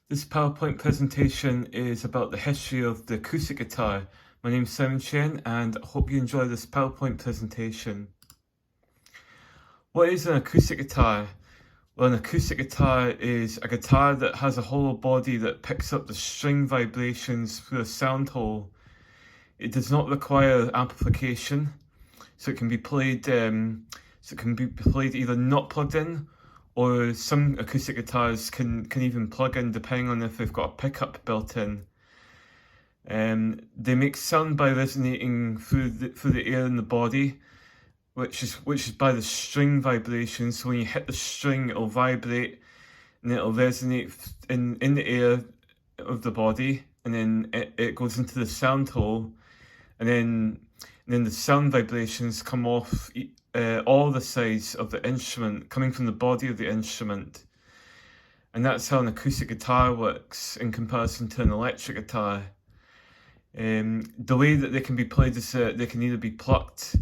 This PowerPoint presentation is about the history of the acoustic guitar. My name is Simeon Chien and I hope you enjoy this PowerPoint presentation. What is an acoustic guitar? Well, an acoustic guitar is a guitar that has a hollow body that picks up the string vibrations through a sound hole. It does not require amplification, so it can be played either not plugged in, or some acoustic guitars can even plug in depending on if they've got a pickup built in. They make sound by resonating through the air in the body, which is by the string vibrations. So when you hit the string, it'll vibrate and it'll resonate in the air of the body, and then it goes into the sound hole, and then the sound vibrations come off all the sides of the instrument, coming from the body of the instrument. And that's how an acoustic guitar works in comparison to an electric guitar. The way that they can be played is that they can either be plucked,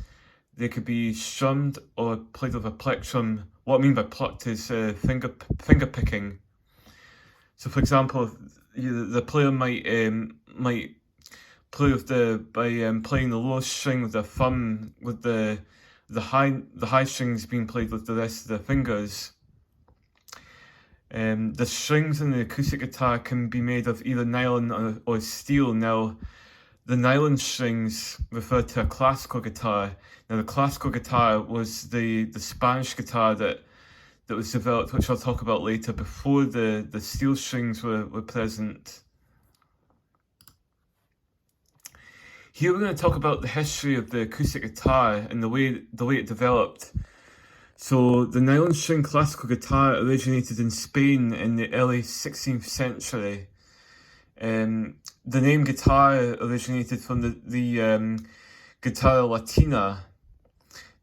they could be strummed, or played with a plectrum. What I mean by plucked is finger picking. So, for example, the player might play by playing the low string with their thumb, with the high strings being played with the rest of their fingers. The strings in the acoustic guitar can be made of either nylon or steel. Now, the nylon strings refer to a classical guitar. Now, the classical guitar was the Spanish guitar that was developed, which I'll talk about later, before the steel strings were present. Here we're going to talk about the history of the acoustic guitar and the way it developed. So the nylon string classical guitar originated in Spain in the early 16th century. The name guitar originated from the guitarra latina.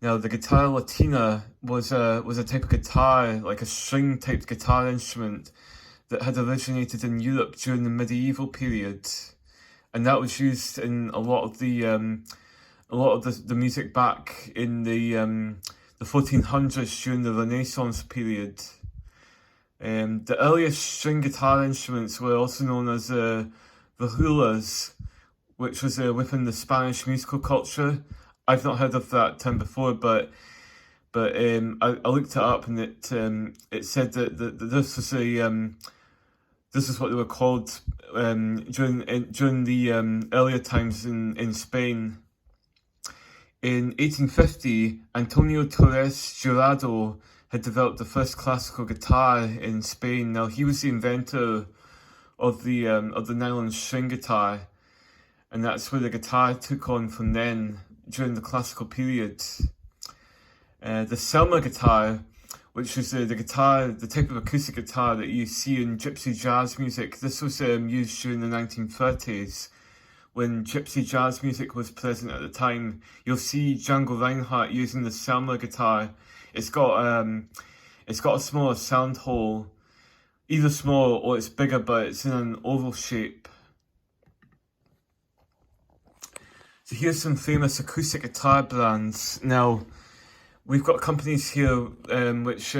Now, the guitarra latina was a type of guitar, like a string type guitar instrument, that had originated in Europe during the medieval period. And that was used in a lot of the music back in the 1400s during the Renaissance period. The earliest string guitar instruments were also known as vihuelas, which was within the Spanish musical culture. I've not heard of that term before, but I looked it up, and it said that this was this is what they were called during the earlier times in Spain. In 1850, Antonio Torres Jurado had developed the first classical guitar in Spain. Now, he was the inventor of the nylon string guitar, and that's where the guitar took on from then during the classical period. The Selma guitar, which was the type of acoustic guitar that you see in gypsy jazz music. This was used during the 1930s, when gypsy jazz music was present at the time. You'll see Django Reinhardt using the Selma guitar. It's got a smaller sound hole, either small or it's bigger, but it's in an oval shape. So here's some famous acoustic guitar brands. Now, we've got companies here, which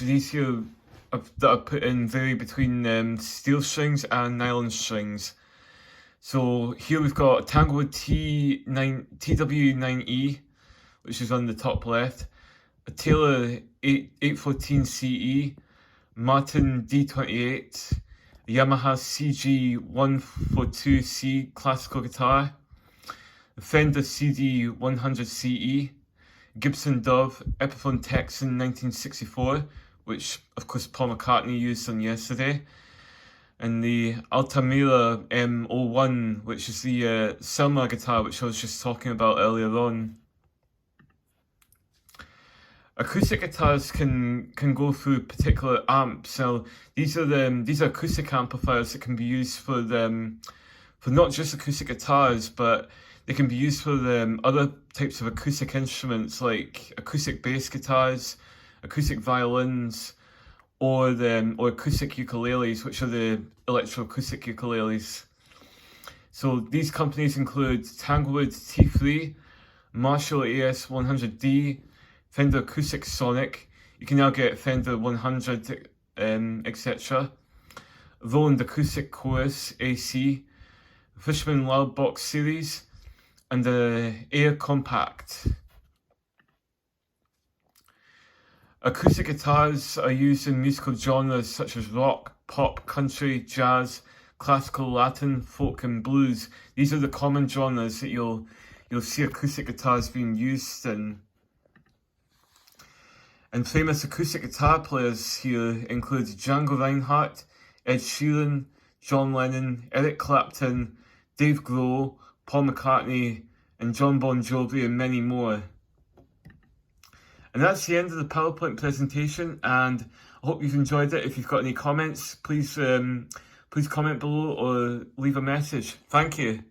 these here that are put in vary between steel strings and nylon strings. So here we've got Tanglewood TW9E, which is on the top left, a Taylor 814 CE, Martin D28, a Yamaha CG142C classical guitar, a Fender CD100 CE, Gibson Dove Epiphone Texan 1964, which of course Paul McCartney used on Yesterday, and the Altamira M01, which is the Selma guitar which I was just talking about earlier on. Acoustic guitars can go through particular amps. Now, these are acoustic amplifiers that can be used for not just acoustic guitars, but they can be used for other types of acoustic instruments like acoustic bass guitars, acoustic violins, or acoustic ukuleles, which are the electroacoustic ukuleles. So these companies include Tanglewood T3, Marshall AS100D, Fender Acoustic Sonic. You can now get Fender 100, etc. Roland Acoustic Chorus AC, Fishman Loud Box Series, and the Air Compact. Acoustic guitars are used in musical genres such as rock, pop, country, jazz, classical, Latin, folk, and blues. These are the common genres that you'll see acoustic guitars being used in. And famous acoustic guitar players here include Django Reinhardt, Ed Sheeran, John Lennon, Eric Clapton, Dave Grohl, Paul McCartney, and John Bon Jovi, and many more. And that's the end of the PowerPoint presentation, and I hope you've enjoyed it. If you've got any comments, please comment below or leave a message. Thank you.